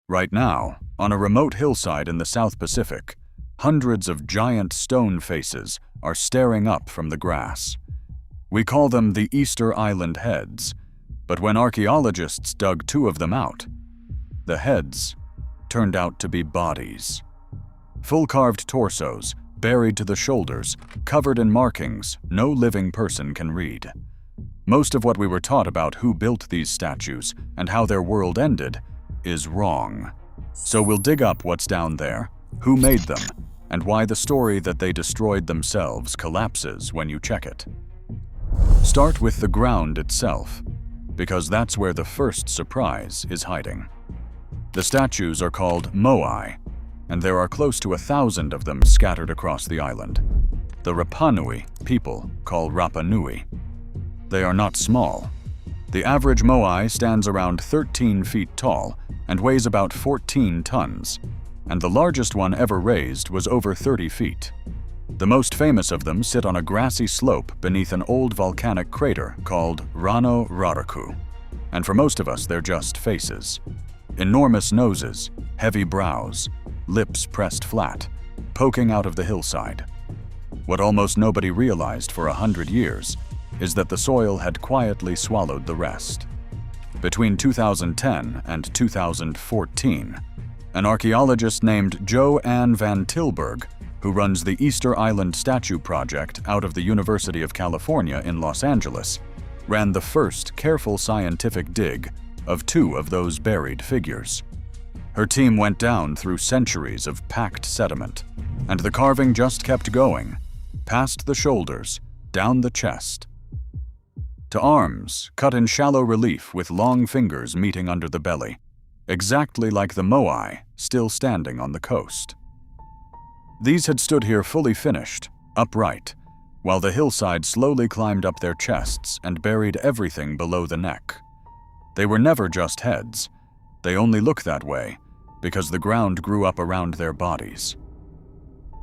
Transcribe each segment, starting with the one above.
Right now, on a remote hillside in the South Pacific, hundreds of giant stone faces are staring up from the grass. We call them the Easter Island heads, but when archaeologists dug two of them out, the heads turned out to be bodies. Full carved torsos, buried to the shoulders, covered in markings no living person can read. Most of what we were taught about who built these statues and how their world ended is wrong. So we'll dig up what's down there, who made them, and why the story that they destroyed themselves collapses when you check it. Start with the ground itself, because that's where the first surprise is hiding. The statues are called moai, and there are close to 1,000 of them scattered across the island. The Rapa Nui people call Rapa Nui. They are not small. The average moai stands around 13 feet tall and weighs about 14 tons, and the largest one ever raised was over 30 feet. The most famous of them sit on a grassy slope beneath an old volcanic crater called Rano Raraku, and for most of us they're just faces. Enormous noses, heavy brows, lips pressed flat, poking out of the hillside. What almost nobody realized for 100 years is that the soil had quietly swallowed the rest. Between 2010 and 2014, an archaeologist named Anne Van Tilburg, who runs the Easter Island Statue Project out of the University of California in Los Angeles, ran the first careful scientific dig of two of those buried figures. Her team went down through centuries of packed sediment, and the carving just kept going, past the shoulders, down the chest, to arms cut in shallow relief with long fingers meeting under the belly, exactly like the moai still standing on the coast. These had stood here fully finished, upright, while the hillside slowly climbed up their chests and buried everything below the neck. They were never just heads. They only look that way because the ground grew up around their bodies.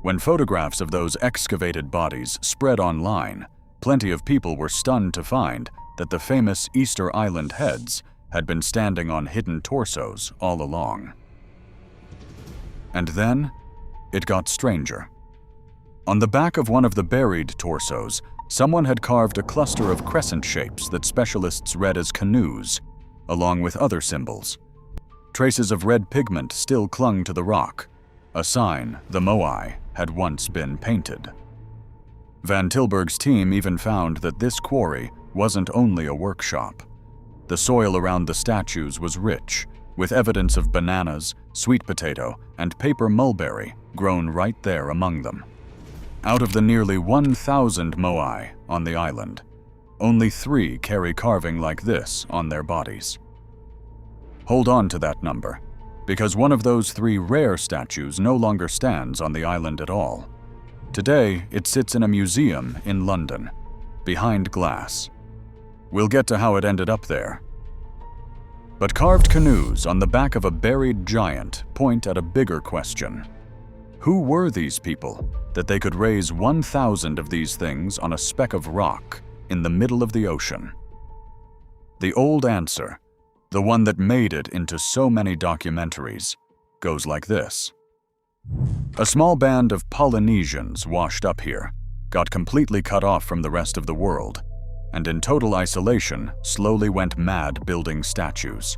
When photographs of those excavated bodies spread online, plenty of people were stunned to find that the famous Easter Island heads had been standing on hidden torsos all along. And then, it got stranger. On the back of one of the buried torsos, someone had carved a cluster of crescent shapes that specialists read as canoes, along with other symbols. Traces of red pigment still clung to the rock, a sign the moai had once been painted. Van Tilburg's team even found that this quarry wasn't only a workshop. The soil around the statues was rich, with evidence of bananas, sweet potato, and paper mulberry grown right there among them. Out of the nearly 1,000 moai on the island, only 3 carry carving like this on their bodies. Hold on to that number, because one of those 3 rare statues no longer stands on the island at all. Today, it sits in a museum in London, behind glass. We'll get to how it ended up there. But carved canoes on the back of a buried giant point at a bigger question. Who were these people that they could raise 1,000 of these things on a speck of rock in the middle of the ocean? The old answer, the one that made it into so many documentaries, goes like this. A small band of Polynesians washed up here, got completely cut off from the rest of the world, and in total isolation slowly went mad building statues.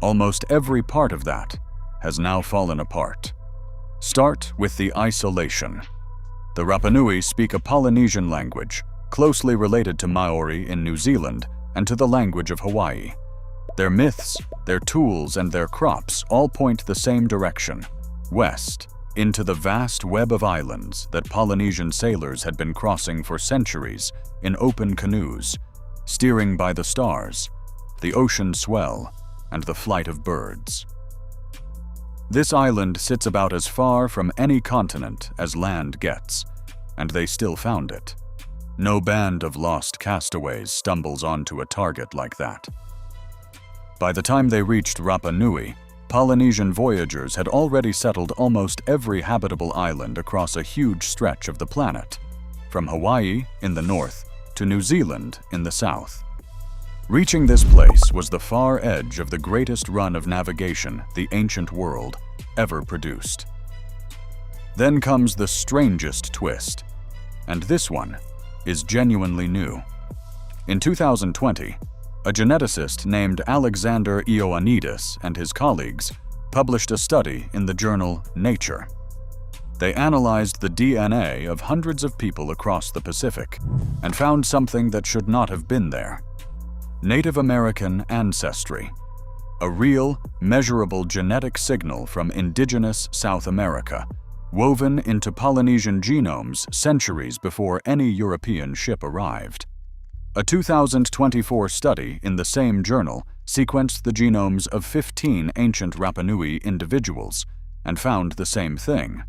Almost every part of that has now fallen apart. Start with the isolation. The Rapa Nui speak a Polynesian language, closely related to Maori in New Zealand and to the language of Hawaii. Their myths, their tools, and their crops all point the same direction, west, into the vast web of islands that Polynesian sailors had been crossing for centuries in open canoes, steering by the stars, the ocean swell, and the flight of birds. This island sits about as far from any continent as land gets, and they still found it. No band of lost castaways stumbles onto a target like that. By the time they reached Rapa Nui, Polynesian voyagers had already settled almost every habitable island across a huge stretch of the planet, from Hawaii in the north to New Zealand in the south. Reaching this place was the far edge of the greatest run of navigation the ancient world ever produced. Then comes the strangest twist, and this one is genuinely new. In 2020, a geneticist named Alexander Ioannidis and his colleagues published a study in the journal Nature. They analyzed the DNA of hundreds of people across the Pacific and found something that should not have been there: Native American ancestry, a real, measurable genetic signal from indigenous South America, woven into Polynesian genomes centuries before any European ship arrived. A 2024 study in the same journal sequenced the genomes of 15 ancient Rapa Nui individuals and found the same thing.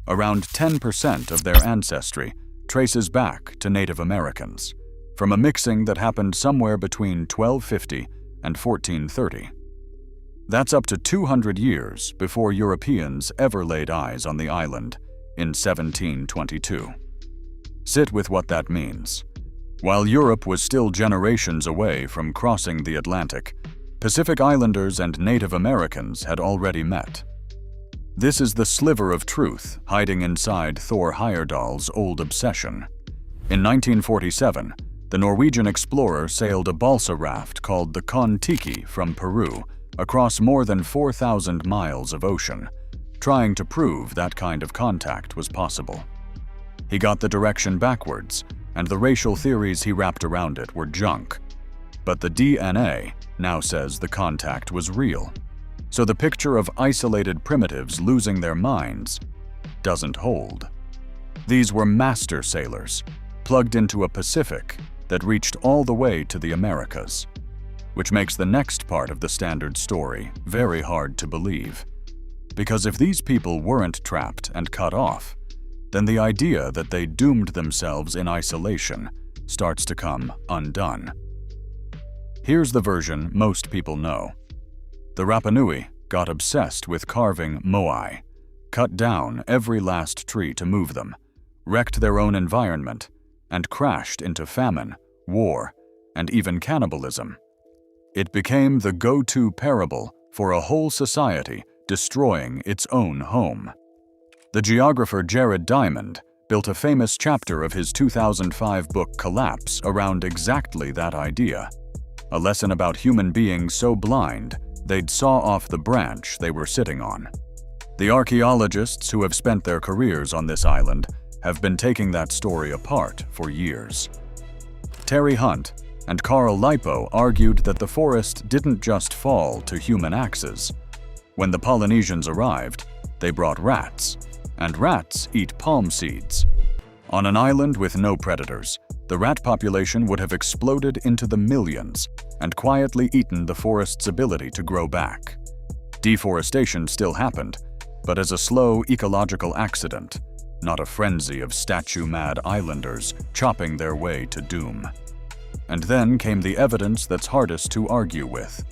Around 10% of their ancestry traces back to Native Americans, from a mixing that happened somewhere between 1250 and 1430. That's up to 200 years before Europeans ever laid eyes on the island in 1722. Sit with what that means. While Europe was still generations away from crossing the Atlantic, Pacific Islanders and Native Americans had already met. This is the sliver of truth hiding inside Thor Heyerdahl's old obsession. In 1947, the Norwegian explorer sailed a balsa raft called the Kon-Tiki from Peru across more than 4,000 miles of ocean, trying to prove that kind of contact was possible. He got the direction backwards, and the racial theories he wrapped around it were junk. But the DNA now says the contact was real. So the picture of isolated primitives losing their minds doesn't hold. These were master sailors, plugged into a Pacific that reached all the way to the Americas, which makes the next part of the standard story very hard to believe. Because if these people weren't trapped and cut off, then the idea that they doomed themselves in isolation starts to come undone. Here's the version most people know. The Rapa Nui got obsessed with carving moai, cut down every last tree to move them, wrecked their own environment, and crashed into famine, war, and even cannibalism. It became the go-to parable for a whole society destroying its own home. The geographer Jared Diamond built a famous chapter of his 2005 book Collapse around exactly that idea, a lesson about human beings so blind they'd saw off the branch they were sitting on. The archaeologists who have spent their careers on this island have been taking that story apart for years. Terry Hunt and Carl Lipo argued that the forest didn't just fall to human axes. When the Polynesians arrived, they brought rats, and rats eat palm seeds. On an island with no predators, the rat population would have exploded into the millions and quietly eaten the forest's ability to grow back. Deforestation still happened, but as a slow ecological accident, not a frenzy of statue-mad islanders chopping their way to doom. And then came the evidence that's hardest to argue with.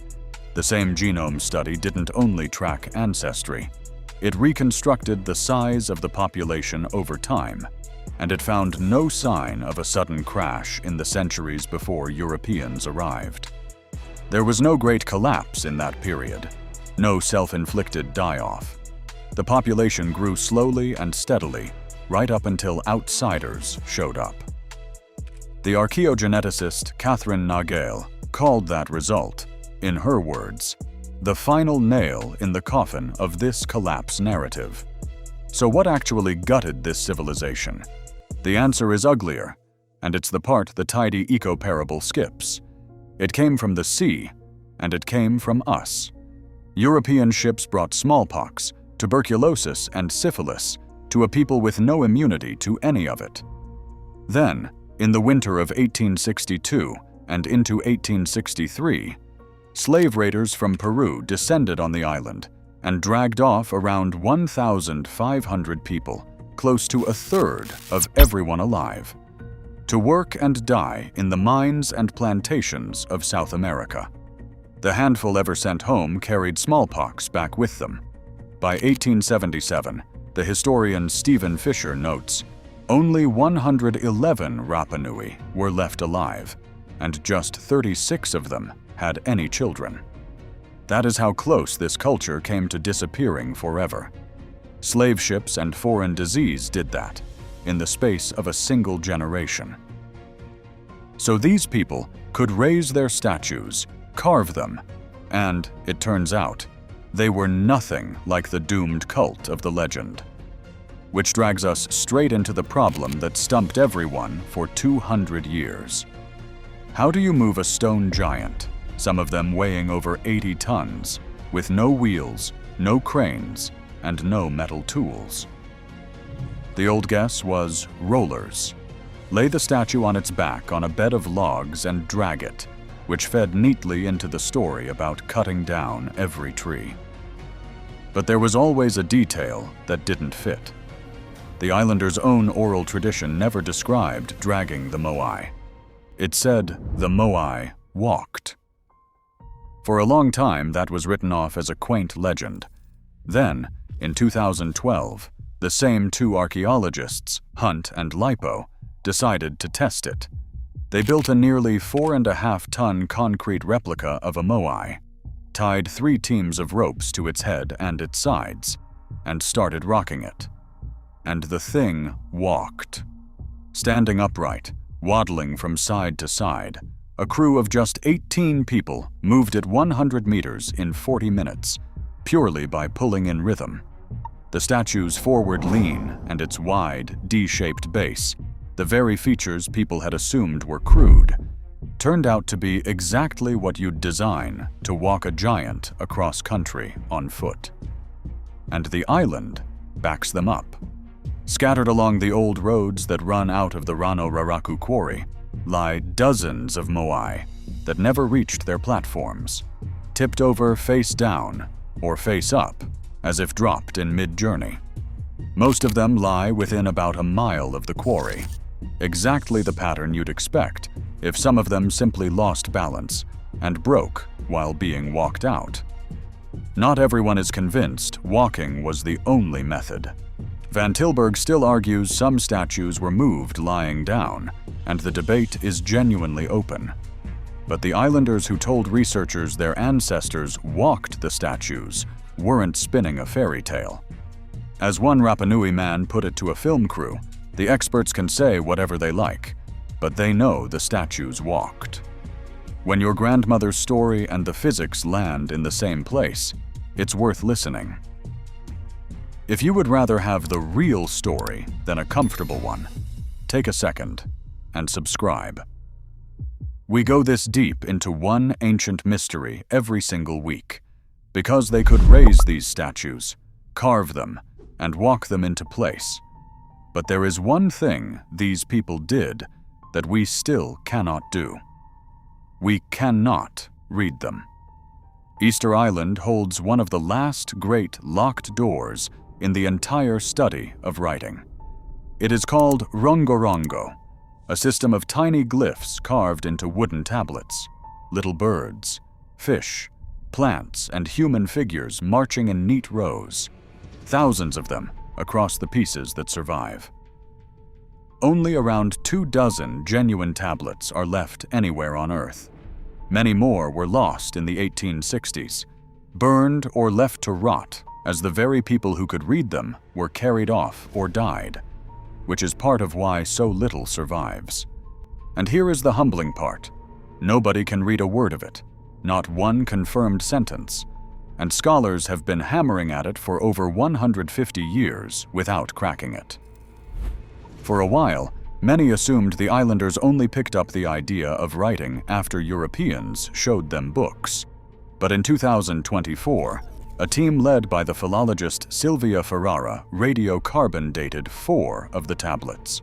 The same genome study didn't only track ancestry. It reconstructed the size of the population over time, and it found no sign of a sudden crash in the centuries before Europeans arrived. There was no great collapse in that period, no self-inflicted die-off. The population grew slowly and steadily, right up until outsiders showed up. The archaeogeneticist Catherine Nagel called that result, in her words, the final nail in the coffin of this collapse narrative. So what actually gutted this civilization? The answer is uglier, and it's the part the tidy eco-parable skips. It came from the sea, and it came from us. European ships brought smallpox, tuberculosis, and syphilis to a people with no immunity to any of it. Then, in the winter of 1862 and into 1863, slave raiders from Peru descended on the island and dragged off around 1,500 people, close to a third of everyone alive, to work and die in the mines and plantations of South America. The handful ever sent home carried smallpox back with them. By 1877, the historian Stephen Fisher notes, only 111 Rapa Nui were left alive, and just 36 of them had any children. That is how close this culture came to disappearing forever. Slave ships and foreign disease did that, in the space of a single generation. So these people could raise their statues, carve them, and, it turns out, they were nothing like the doomed cult of the legend. Which drags us straight into the problem that stumped everyone for 200 years. How do you move a stone giant, some of them weighing over 80 tons, with no wheels, no cranes, and no metal tools? The old guess was rollers. Lay the statue on its back on a bed of logs and drag it, which fed neatly into the story about cutting down every tree. But there was always a detail that didn't fit. The islanders' own oral tradition never described dragging the moai. It said the moai walked. For a long time, that was written off as a quaint legend. Then, in 2012, the same two archaeologists, Hunt and Lipo, decided to test it. They built a nearly 4.5-ton concrete replica of a moai, tied 3 teams of ropes to its head and its sides, and started rocking it. And the thing walked. Standing upright, waddling from side to side, a crew of just 18 people moved it 100 meters in 40 minutes, purely by pulling in rhythm. The statue's forward lean and its wide, D-shaped base, the very features people had assumed were crude, turned out to be exactly what you'd design to walk a giant across country on foot. And the island backs them up. Scattered along the old roads that run out of the Rano Raraku quarry lie dozens of moai that never reached their platforms, tipped over face down or face up, as if dropped in mid-journey. Most of them lie within about a mile of the quarry, exactly the pattern you'd expect if some of them simply lost balance and broke while being walked out. Not everyone is convinced walking was the only method. Van Tilburg still argues some statues were moved lying down, and the debate is genuinely open. But the islanders who told researchers their ancestors walked the statues weren't spinning a fairy tale. As one Rapa Nui man put it to a film crew, the experts can say whatever they like, but they know the statues walked. When your grandmother's story and the physics land in the same place, it's worth listening. If you would rather have the real story than a comfortable one, take a second and subscribe. We go this deep into one ancient mystery every single week, because they could raise these statues, carve them, and walk them into place. But there is one thing these people did that we still cannot do. We cannot read them. Easter Island holds one of the last great locked doors in the entire study of writing. It is called rongorongo, a system of tiny glyphs carved into wooden tablets, little birds, fish, plants, and human figures marching in neat rows, thousands of them across the pieces that survive. Only around 24 genuine tablets are left anywhere on Earth. Many more were lost in the 1860s, burned or left to rot as the very people who could read them were carried off or died, which is part of why so little survives. And here is the humbling part. Nobody can read a word of it, not one confirmed sentence, and scholars have been hammering at it for over 150 years without cracking it. For a while, many assumed the islanders only picked up the idea of writing after Europeans showed them books. But in 2024, a team led by the philologist Silvia Ferrara radiocarbon dated 4 of the tablets.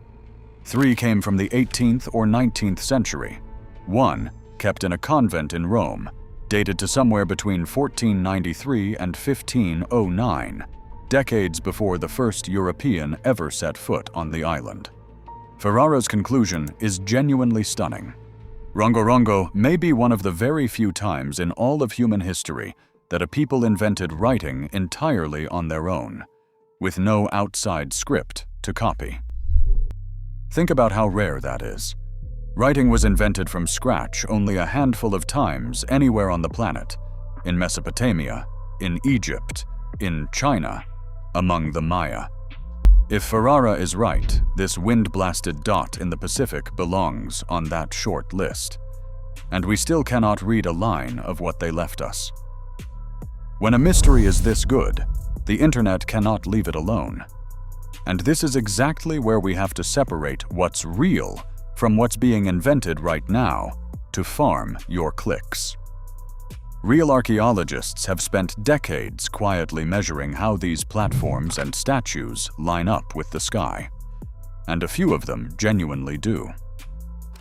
3 came from the 18th or 19th century. 1, kept in a convent in Rome, dated to somewhere between 1493 and 1509, decades before the first European ever set foot on the island. Ferrara's conclusion is genuinely stunning. Rongorongo may be one of the very few times in all of human history that a people invented writing entirely on their own, with no outside script to copy. Think about how rare that is. Writing was invented from scratch only a handful of times anywhere on the planet, in Mesopotamia, in Egypt, in China, among the Maya. If Ferrara is right, this wind-blasted dot in the Pacific belongs on that short list. And we still cannot read a line of what they left us. When a mystery is this good, the internet cannot leave it alone. And this is exactly where we have to separate what's real from what's being invented right now to farm your clicks. Real archaeologists have spent decades quietly measuring how these platforms and statues line up with the sky, and a few of them genuinely do.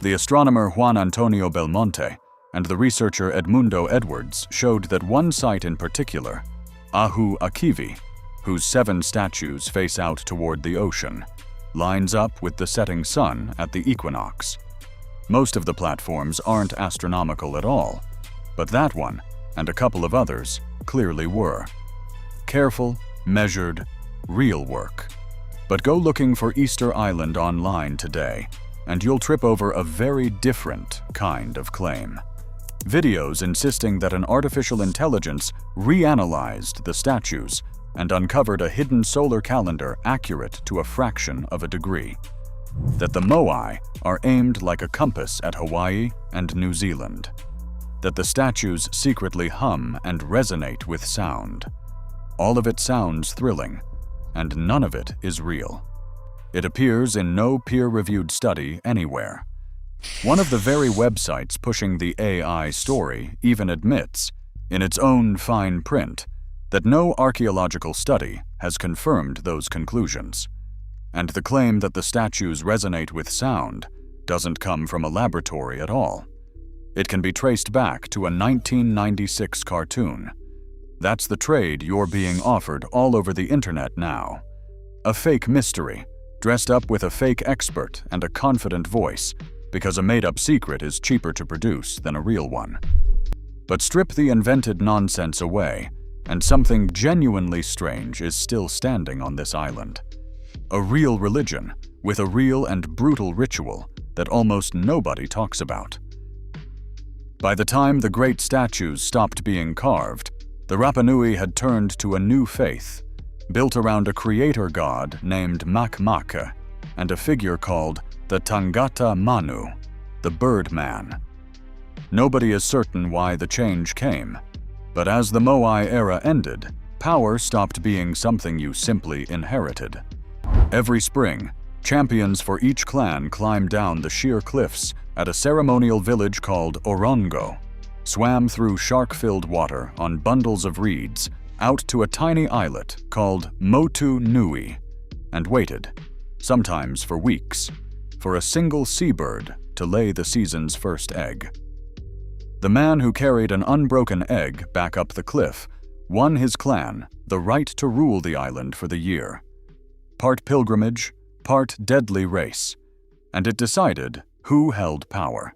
The astronomer Juan Antonio Belmonte and the researcher Edmundo Edwards showed that one site in particular, Ahu Akivi, whose 7 statues face out toward the ocean, lines up with the setting sun at the equinox. Most of the platforms aren't astronomical at all, but that one, and a couple of others, clearly were. Careful, measured, real work. But go looking for Easter Island online today, and you'll trip over a very different kind of claim. Videos insisting that an artificial intelligence reanalyzed the statues and uncovered a hidden solar calendar accurate to a fraction of a degree. That the moai are aimed like a compass at Hawaii and New Zealand. That the statues secretly hum and resonate with sound. All of it sounds thrilling, and none of it is real. It appears in no peer-reviewed study anywhere. One of the very websites pushing the AI story even admits, in its own fine print, that no archaeological study has confirmed those conclusions. And the claim that the statues resonate with sound doesn't come from a laboratory at all. It can be traced back to a 1996 cartoon. That's the trade you're being offered all over the internet now. A fake mystery, dressed up with a fake expert and a confident voice, because a made-up secret is cheaper to produce than a real one. But strip the invented nonsense away, and something genuinely strange is still standing on this island. A real religion, with a real and brutal ritual that almost nobody talks about. By the time the great statues stopped being carved, the Rapa Nui had turned to a new faith, built around a creator god named Makmaka and a figure called the Tangata Manu, the Bird Man. Nobody is certain why the change came, but as the Moai era ended, power stopped being something you simply inherited. Every spring, champions for each clan climbed down the sheer cliffs at a ceremonial village called Orongo, swam through shark-filled water on bundles of reeds out to a tiny islet called Motu Nui, and waited, sometimes for weeks, for a single seabird to lay the season's first egg. The man who carried an unbroken egg back up the cliff won his clan the right to rule the island for the year. Part pilgrimage, part deadly race, and it decided who held power.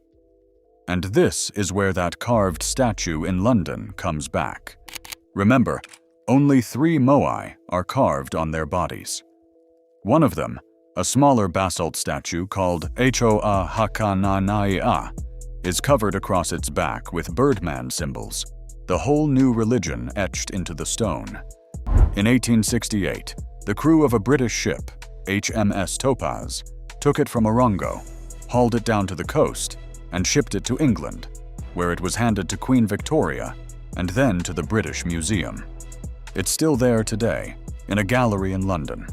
And this is where that carved statue in London comes back. Remember, only 3 moai are carved on their bodies. One of them, a smaller basalt statue called Hoa Hakananai'a, is covered across its back with birdman symbols, the whole new religion etched into the stone. In 1868, the crew of a British ship, HMS Topaz, took it from Orongo, hauled it down to the coast, and shipped it to England, where it was handed to Queen Victoria and then to the British Museum. It's still there today, in a gallery in London.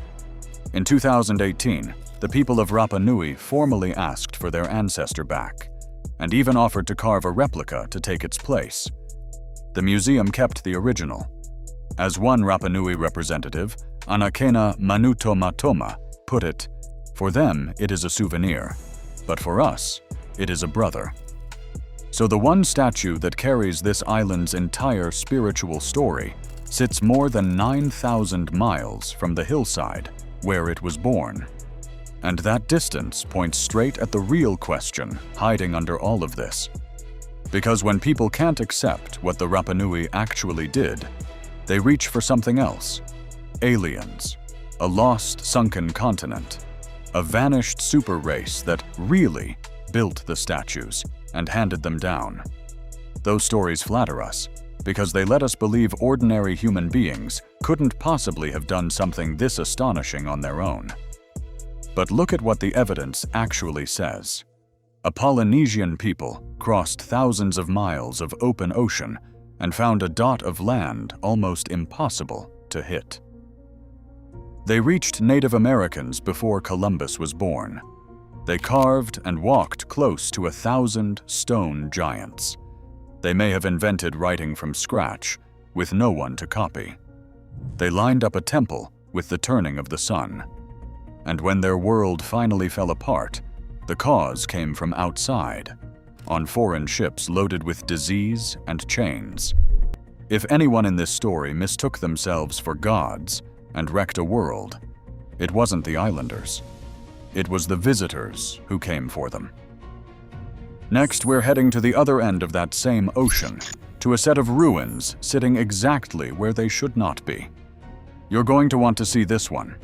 In 2018, the people of Rapa Nui formally asked for their ancestor back, and even offered to carve a replica to take its place. The museum kept the original. As one Rapa Nui representative, Anakena Manutomatoma, put it, "For them it is a souvenir, but for us it is a brother." So the one statue that carries this island's entire spiritual story sits more than 9,000 miles from the hillside where it was born. And that distance points straight at the real question hiding under all of this. Because when people can't accept what the Rapa Nui actually did, they reach for something else. Aliens, a lost, sunken continent, a vanished super race that really built the statues, and handed them down. Those stories flatter us because they let us believe ordinary human beings couldn't possibly have done something this astonishing on their own. But look at what the evidence actually says. A Polynesian people crossed thousands of miles of open ocean and found a dot of land almost impossible to hit. They reached Native Americans before Columbus was born. They carved and walked close to 1,000 stone giants. They may have invented writing from scratch, with no one to copy. They lined up a temple with the turning of the sun. And when their world finally fell apart, the cause came from outside, on foreign ships loaded with disease and chains. If anyone in this story mistook themselves for gods and wrecked a world, it wasn't the islanders. It was the visitors who came for them. Next, we're heading to the other end of that same ocean, to a set of ruins sitting exactly where they should not be. You're going to want to see this one,